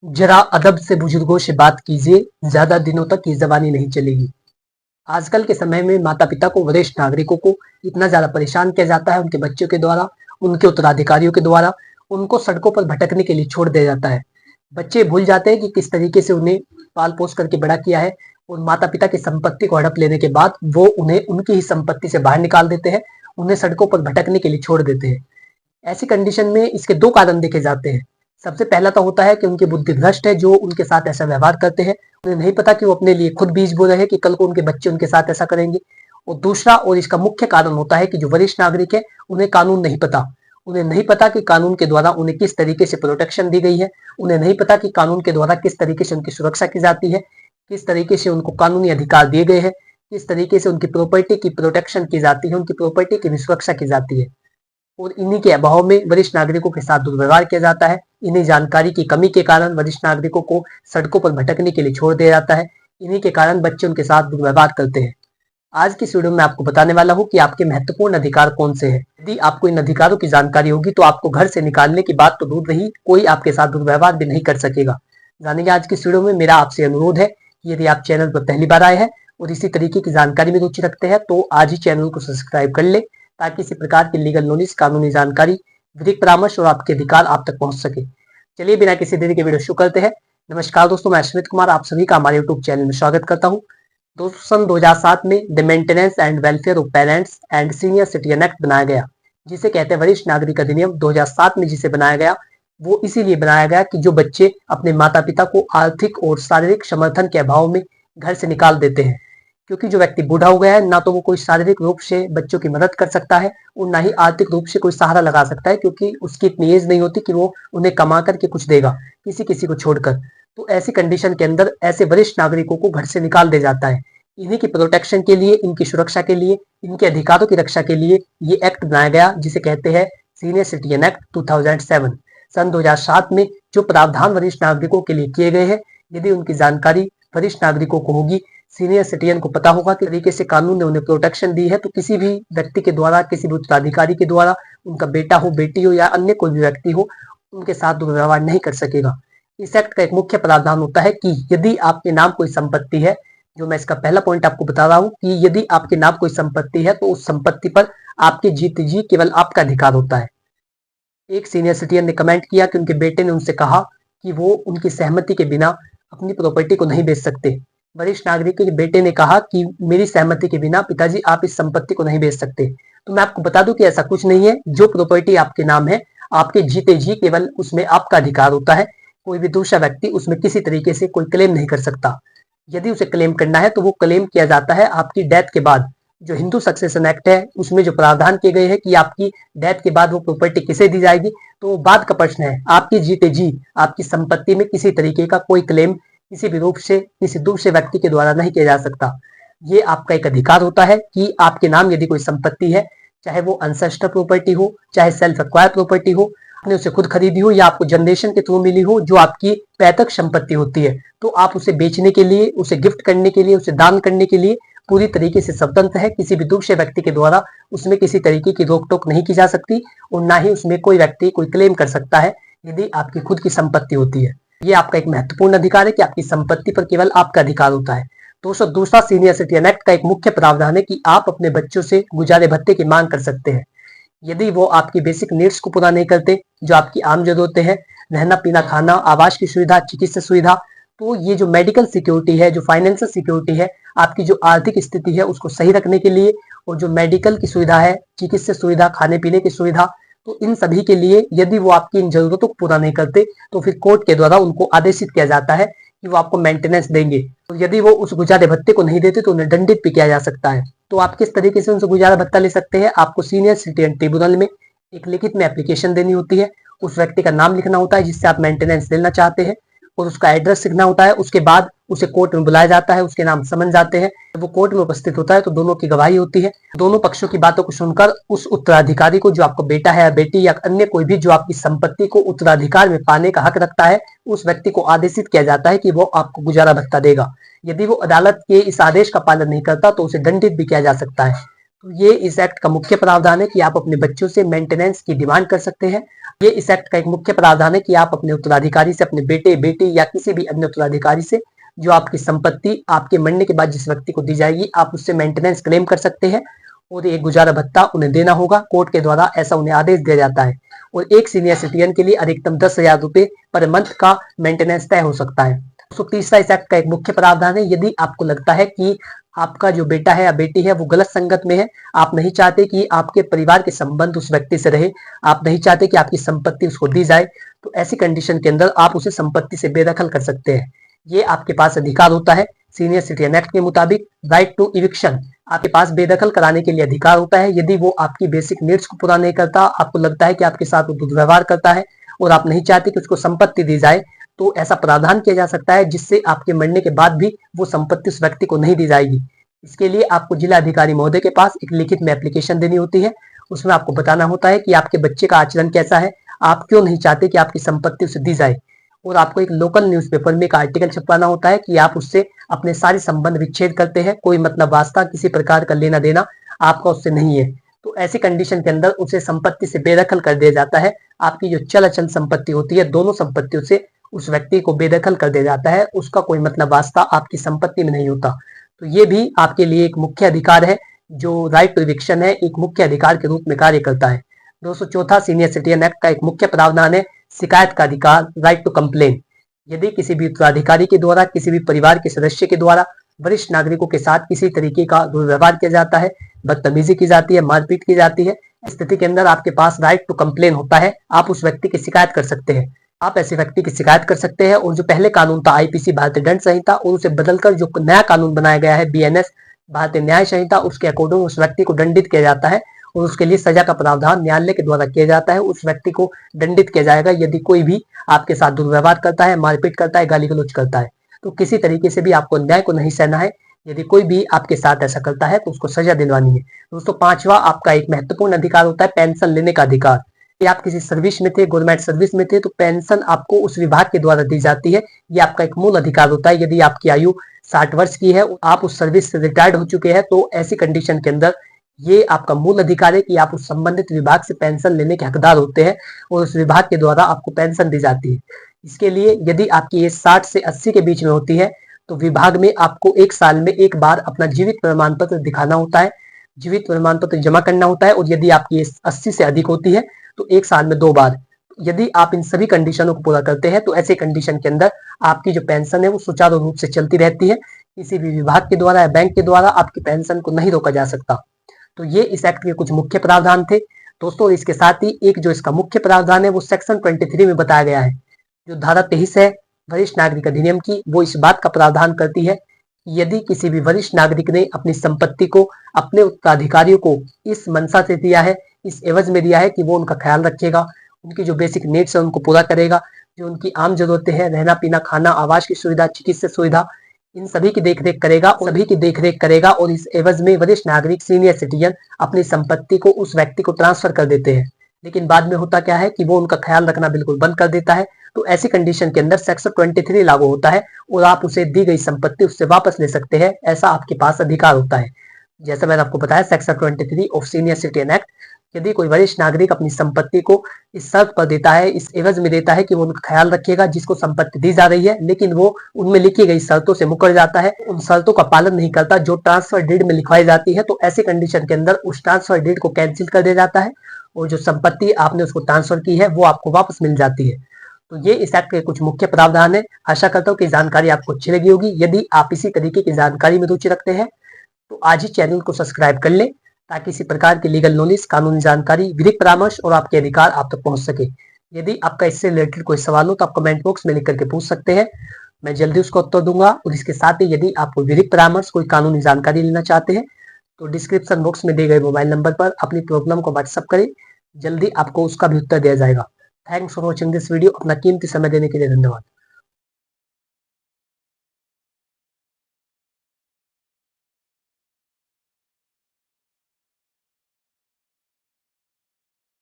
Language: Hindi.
जरा अदब से बुजुर्गों से बात कीजिए, ज्यादा दिनों तक ये जबानी नहीं चलेगी। आजकल के समय में माता पिता को, वरिष्ठ नागरिकों को इतना ज्यादा परेशान किया जाता है उनके बच्चों के द्वारा, उनके उत्तराधिकारियों के द्वारा, उनको सड़कों पर भटकने के लिए छोड़ दिया जाता है। बच्चे भूल जाते हैं कि किस तरीके से उन्हें पाल पोस करके बड़ा किया है, और माता पिता की संपत्ति को हड़प लेने के बाद वो उन्हें उनकी ही संपत्ति से बाहर निकाल देते हैं, उन्हें सड़कों पर भटकने के लिए छोड़ देते हैं। ऐसी कंडीशन में इसके दो कारण देखे जाते हैं। सबसे पहला तो होता है कि उनकी बुद्धि भ्रष्ट है, जो उनके साथ ऐसा व्यवहार करते हैं। उन्हें नहीं पता कि वो अपने लिए खुद बीज बो रहे हैं कि कल को उनके बच्चे उनके साथ ऐसा करेंगे। और दूसरा और इसका मुख्य कारण होता है कि जो वरिष्ठ नागरिक है उन्हें कानून नहीं पता। उन्हें नहीं पता कि कानून के द्वारा उन्हें किस तरीके से प्रोटेक्शन दी गई है। उन्हें नहीं पता कि कानून के द्वारा किस तरीके से उनकी सुरक्षा की जाती है, किस तरीके से उनको कानूनी अधिकार दिए गए हैं, किस तरीके से उनकी प्रॉपर्टी की प्रोटेक्शन की जाती है, उनकी प्रॉपर्टी की भी सुरक्षा की जाती है। और इन्हीं के अभाव में वरिष्ठ नागरिकों के साथ दुर्व्यवहार किया जाता है। इन्हीं जानकारी की कमी के कारण वरिष्ठ नागरिकों को सड़कों पर भटकने के लिए छोड़ दिया जाता है। इन्हीं के कारण बच्चे उनके साथ दुर्व्यवहार करते हैं। आज की इस वीडियो में आपको बताने वाला हूँ कि आपके महत्वपूर्ण अधिकार कौन से हैं। यदि आपको इन अधिकारों की जानकारी होगी तो आपको घर से निकालने की बात तो दूर रही, कोई आपके साथ दुर्व्यवहार भी नहीं कर सकेगा। जानेंगे आज की इस वीडियो में। मेरा आपसे अनुरोध है कि यदि आप चैनल पर पहली बार आए हैं और इसी तरीके की जानकारी में रुचि रखते हैं तो आज ही चैनल को सब्सक्राइब कर ले, ताकि इसी प्रकार की लीगल नॉलेज, कानूनी जानकारी, विधिक परामर्श और आपके अधिकार आप तक पहुंच सके। चलिए बिना किसी देरी के वीडियो शुरू करते हैं। नमस्कार दोस्तों, मैं स्मित कुमार आप सभी का हमारे यूट्यूब चैनल में स्वागत करता हूं। दोस्तों, सन 2007 में the maintenance and welfare of parents and senior citizen act बनाया गया, जिसे कहते हैं वरिष्ठ नागरिक अधिनियम। 2007 में जिसे बनाया गया वो इसीलिए बनाया गया कि जो बच्चे अपने माता पिता को आर्थिक और शारीरिक समर्थन के अभाव में घर से निकाल देते हैं, क्योंकि जो व्यक्ति बूढ़ा हो गया है ना तो वो कोई शारीरिक रूप से बच्चों की मदद कर सकता है और ना ही आर्थिक रूप से कोई सहारा लगा सकता है, क्योंकि उसकी इतनी एज नहीं होती कि वो उन्हें कमा करके कुछ देगा किसी किसी को छोड़कर। तो ऐसी कंडीशन के अंदर ऐसे वरिष्ठ नागरिकों को घर से निकाल दिया जाता है। इन्हीं की प्रोटेक्शन के लिए, इनकी सुरक्षा के लिए, इनके अधिकारों की रक्षा के लिए ये एक्ट बनाया गया, जिसे कहते हैं सीनियर सिटीजन एक्ट 2007। सन 2007 में जो प्रावधान वरिष्ठ नागरिकों के लिए किए गए हैं, यदि उनकी जानकारी वरिष्ठ नागरिकों को होगी, सीनियर सिटीजन को पता होगा कि तरीके से कानून ने उन्हें प्रोटेक्शन दी है, तो किसी भी व्यक्ति के द्वारा, किसी भी उत्तराधिकारी के द्वारा, उनका बेटा हो, बेटी हो या अन्य कोई भी व्यक्ति हो, उनके साथ दुर्व्यवहार नहीं कर सकेगा। इस एक्ट का एक मुख्य प्रावधान होता है कि यदि आपके नाम कोई संपत्ति है, जो मैं इसका पहला पॉइंट आपको बता रहा हूं कि यदि आपके नाम कोई संपत्ति है तो उस संपत्ति पर आपके जीते जी केवल आपका अधिकार होता है। एक सीनियर सिटीजन ने कमेंट किया कि उनके बेटे ने उनसे कहा कि वो उनकी सहमति के बिना अपनी प्रॉपर्टी को नहीं बेच सकते। वरिष्ठ नागरिक के बेटे ने कहा कि मेरी सहमति के बिना पिताजी आप इस संपत्ति को नहीं बेच सकते। तो मैं आपको बता दूं कि ऐसा कुछ नहीं है। जो प्रॉपर्टी आपके नाम है, आपके जीते जी केवल उसमें आपका अधिकार होता है। कोई भी दूसरा व्यक्ति उसमें किसी तरीके से कोई क्लेम नहीं कर सकता। यदि उसे क्लेम करना है तो वो क्लेम किया जाता है आपकी डेथ के बाद। जो हिंदू सक्सेशन एक्ट है उसमें जो प्रावधान किए गए हैं कि आपकी डेथ के बाद वो प्रॉपर्टी किसे दी जाएगी, तो वो बात का प्रश्न है। आपकी जीते जी आपकी संपत्ति में किसी तरीके का कोई क्लेम किसी भी रूप से किसी दूसरे व्यक्ति के द्वारा नहीं किया जा सकता। ये आपका एक अधिकार होता है कि आपके नाम यदि कोई संपत्ति है, चाहे वो अनसेस्टर प्रॉपर्टी हो, चाहे सेल्फ एक्वायर्ड प्रॉपर्टी हो, आपने उसे खुद खरीदी हो या आपको जनरेशन के थ्रू मिली हो, जो आपकी पैतृक संपत्ति होती है, तो आप उसे बेचने के लिए, उसे गिफ्ट करने के लिए, उसे दान करने के लिए पूरी तरीके से स्वतंत्र है। किसी भी दूसरे व्यक्ति के द्वारा उसमें किसी तरीके की रोक टोक नहीं की जा सकती और ना ही उसमें कोई व्यक्ति कोई क्लेम कर सकता है यदि आपकी खुद की संपत्ति होती है। ये आपका एक महत्वपूर्ण अधिकार है कि आपकी संपत्ति पर केवल आपका अधिकार होता है। दोस्तों, दूसरा सीनियर सिटीजन एक्ट का एक मुख्य प्रावधान है कि आप अपने बच्चों से गुजारे भत्ते की मांग कर सकते हैं यदि वो आपकी बेसिक नीड्स को पूरा नहीं करते, जो आपकी आम जरूरतें हैं, रहना पीना खाना, आवास की सुविधा, चिकित्सा सुविधा। तो ये जो मेडिकल सिक्योरिटी है, जो फाइनेंशियल सिक्योरिटी है, आपकी जो आर्थिक स्थिति है उसको सही रखने के लिए, और जो मेडिकल की सुविधा है, चिकित्सा सुविधा, खाने पीने की सुविधा, तो इन सभी के लिए यदि वो आपकी इन जरूरतों को पूरा नहीं करते तो फिर कोर्ट के द्वारा उनको आदेशित किया जाता है कि वो आपको मेंटेनेंस देंगे। तो यदि वो उस गुजारे भत्ते को नहीं देते तो उन्हें दंडित भी किया जा सकता है। तो आप किस तरीके से उनसे गुजारा भत्ता ले सकते हैं? आपको सीनियर सिटीजन ट्रिब्यूनल में एक लिखित में एप्लीकेशन देनी होती है। उस व्यक्ति का नाम लिखना होता है जिससे आप मेंटेनेंस लेना चाहते हैं, और उसका एड्रेस लिखना होता है। उसके बाद उसे कोर्ट में बुलाया जाता है, उसके नाम समन जाते हैं। जब वो कोर्ट में उपस्थित होता है तो दोनों की गवाही होती है। दोनों पक्षों की बातों को सुनकर उस उत्तराधिकारी को, जो आपको बेटा है या बेटी या अन्य कोई भी जो आपकी संपत्ति को उत्तराधिकार में पाने का हक रखता है, उस व्यक्ति को आदेशित किया जाता है कि वो आपको गुजारा भत्ता देगा। यदि वो अदालत के इस आदेश का पालन नहीं करता तो उसे दंडित भी किया जा सकता है। तो ये इस एक्ट का मुख्य प्रावधान है कि आप अपने बच्चों से मेंटेनेंस की डिमांड कर सकते हैं। ये इस एक्ट का एक मुख्य प्रावधान है कि आप अपने उत्तराधिकारी से, अपने बेटे, बेटी या किसी भी अन्य उत्तराधिकारी से जो आपकी संपत्ति आपके मरने के बाद जिस व्यक्ति को दी जाएगी, आप उससे मेंटेनेंस क्लेम कर सकते हैं और एक गुजारा भत्ता उन्हें देना होगा। कोर्ट के द्वारा ऐसा उन्हें आदेश दिया जाता है और एक सीनियर सिटीजन के लिए अधिकतम 10,000 रुपए पर मंथ का मेंटेनेंस तय हो सकता है। तो तीसरा इस एक्ट का एक मुख्य प्रावधान है, यदि आपको लगता है कि आपका जो बेटा है या बेटी है वो गलत संगत में है, आप नहीं चाहते कि आपके परिवार के संबंध उस व्यक्ति से रहे, आप नहीं चाहते कि आपकी संपत्ति उसको दी जाए, तो ऐसी कंडीशन के अंदर आप उसे संपत्ति से बेदखल कर सकते हैं। ये आपके पास अधिकार होता है। सीनियर सिटीजन एक्ट के मुताबिक राइट टू इविक्शन, आपके पास बेदखल कराने के लिए अधिकार होता है यदि वो आपकी बेसिक नीड्स को पूरा नहीं करता, आपको लगता है कि आपके साथ वो दुर्व्यवहार करता है और आप नहीं चाहते कि उसको संपत्ति दी जाए, तो ऐसा प्रावधान किया जा सकता है जिससे आपके मरने के बाद भी वो संपत्ति उस व्यक्ति को नहीं दी जाएगी। इसके लिए आपको जिला अधिकारी महोदय के पास एक लिखित में एप्लीकेशन देनी होती है। उसमें आपको बताना होता है कि आपके बच्चे का आचरण कैसा है, आप क्यों नहीं चाहते कि आपकी संपत्ति उसे दी जाए, और आपको एक लोकल न्यूज़पेपर में एक आर्टिकल छपवाना होता है कि आप उससे अपने सारे संबंध विच्छेद करते हैं, कोई मतलब वास्ता, किसी प्रकार का लेना देना आपका उससे नहीं है। तो ऐसी कंडीशन के अंदर उसे संपत्ति से बेदखल कर दिया जाता है। आपकी जो चल अचल संपत्ति होती है, दोनों संपत्तियों से उस व्यक्ति को बेदखल कर दिया जाता है, उसका कोई मतलब वास्ता आपकी संपत्ति में नहीं होता। तो ये भी आपके लिए एक मुख्य अधिकार है, जो राइट टू इविक्शन है, एक मुख्य अधिकार के रूप में कार्य करता है। दोस्तों, चौथा सीनियर सिटीजन एक्ट का एक मुख्य प्रावधान है शिकायत का अधिकार, राइट टू कंप्लेन। यदि किसी भी उत्तराधिकारी के द्वारा, किसी भी परिवार के सदस्य के द्वारा वरिष्ठ नागरिकों के साथ किसी तरीके का दुर्व्यवहार किया जाता है, बदतमीजी की जाती है, मारपीट की जाती है, स्थिति के अंदर आपके पास राइट टू कंप्लेन होता है। आप उस व्यक्ति की शिकायत कर सकते हैं। आप ऐसे व्यक्ति की शिकायत कर सकते हैं और जो पहले कानून था आईपीसी भारतीय दंड संहिता, और उसे बदलकर जो नया कानून बनाया गया है बीएनएस भारतीय न्याय संहिता, उसके अकॉर्डिंग उस व्यक्ति को दंडित किया जाता है और उसके लिए सजा का प्रावधान न्यायालय के द्वारा किया जाता है। उस व्यक्ति को दंडित किया जाएगा यदि कोई भी आपके साथ दुर्व्यवहार करता है, मारपीट करता है, गाली गलौज करता है। तो किसी तरीके से भी आपको अन्याय को नहीं सहना है। यदि कोई भी आपके साथ ऐसा करता है तो उसको सजा दिलवानी है। दोस्तों, पांचवा आपका एक महत्वपूर्ण अधिकार होता है पेंशन लेने का अधिकार। कि आप किसी सर्विस में थे, गवर्नमेंट सर्विस में थे, तो पेंशन आपको उस विभाग के द्वारा दी जाती है। ये आपका एक मूल अधिकार होता है। यदि आपकी आयु 60 वर्ष की है, आप उस सर्विस से रिटायर्ड हो चुके हैं, तो ऐसी कंडीशन के अंदर ये आपका मूल अधिकार है कि आप उस संबंधित विभाग से पेंशन लेने के हकदार होते हैं और उस विभाग के द्वारा आपको पेंशन दी जाती है। इसके लिए यदि आपकी एज 60 से 80 के बीच में होती है तो विभाग में आपको 1 साल में एक बार अपना जीवित प्रमाण पत्र दिखाना होता है, जीवित प्रमाण पत्र जमा करना होता है। और यदि आपकी एज 80 से अधिक होती है तो 1 साल में 2 बार। यदि आप इन सभी कंडीशनों को पूरा करते हैं तो ऐसे कंडीशन के अंदर आपकी जो पेंशन है वो सुचारू रूप से चलती रहती है। किसी भी विभाग के द्वारा या बैंक के द्वारा आपकी पेंशन को नहीं रोका जा सकता। तो ये इस एक्ट के कुछ मुख्य प्रावधान थे दोस्तों। इसके साथ ही एक जो इसका मुख्य प्रावधान है वो सेक्शन 23 में बताया गया है। जो धारा 23 है वरिष्ठ नागरिक अधिनियम की, वो इस बात का प्रावधान करती है कि यदि किसी भी वरिष्ठ नागरिक ने अपनी संपत्ति को अपने उत्तराधिकारियों को इस मंशा से दिया है, इस एवज में दिया है कि वो उनका ख्याल रखेगा, उनकी जो बेसिक नीड्स है उनको पूरा करेगा, जो उनकी आम जरूरतें हैं, रहना पीना खाना, आवास की सुविधा, चिकित्सा सुविधा, इन सभी की देखरेख करेगा, और इस एवज में वरिष्ठ नागरिक सीनियर सिटीजन अपनी संपत्ति को उस व्यक्ति को ट्रांसफर कर देते हैं। लेकिन बाद में होता क्या है कि वो उनका ख्याल रखना बिल्कुल बंद कर देता है। तो ऐसी कंडीशन के अंदर सेक्शन 23 लागू होता है और आप उसे दी गई संपत्ति उससे वापस ले सकते हैं। ऐसा आपके पास अधिकार होता है। जैसा मैंने आपको बताया, section 23 of senior citizen act, यदि कोई वरिष्ठ नागरिक अपनी संपत्ति को इस शर्त पर देता है, इस एवज में देता है कि वो उनका ख्याल रखेगा जिसको संपत्ति दी जा रही है, लेकिन वो उनमें लिखी गई शर्तों से मुकर जाता है, उन शर्तों का पालन नहीं करता जो ट्रांसफर डीड में लिखवाई जाती है, तो ऐसी कंडीशन के अंदर उस ट्रांसफर डीड को कैंसिल कर दिया जाता है और जो संपत्ति आपने उसको ट्रांसफर की है वो आपको वापस मिल जाती है। तो ये इस एक्ट के कुछ मुख्य प्रावधान है। आशा करता हूँ कि जानकारी आपको अच्छी लगी होगी। यदि आप इसी तरीके की जानकारी में रुचि रखते हैं तो आज ही चैनल को सब्सक्राइब कर लें ताकि इसी प्रकार की लीगल नॉलेज, कानूनी जानकारी, विधिक परामर्श और आपके अधिकार आप तक पहुंच सके। यदि आपका इससे रिलेटेड कोई सवाल हो तो आप कमेंट बॉक्स में लिख करके पूछ सकते हैं, मैं जल्दी उसका उत्तर दूंगा। और इसके साथ ही यदि आप कोई विधिक परामर्श, कोई कानूनी जानकारी लेना चाहते हैं तो डिस्क्रिप्शन बॉक्स में दिए गए मोबाइल नंबर पर अपनी प्रॉब्लम को व्हाट्सअप करें, जल्दी आपको उसका भी उत्तर दिया जाएगा। Thanks for watching this video. अपना कीमती समय देने के लिए धन्यवाद।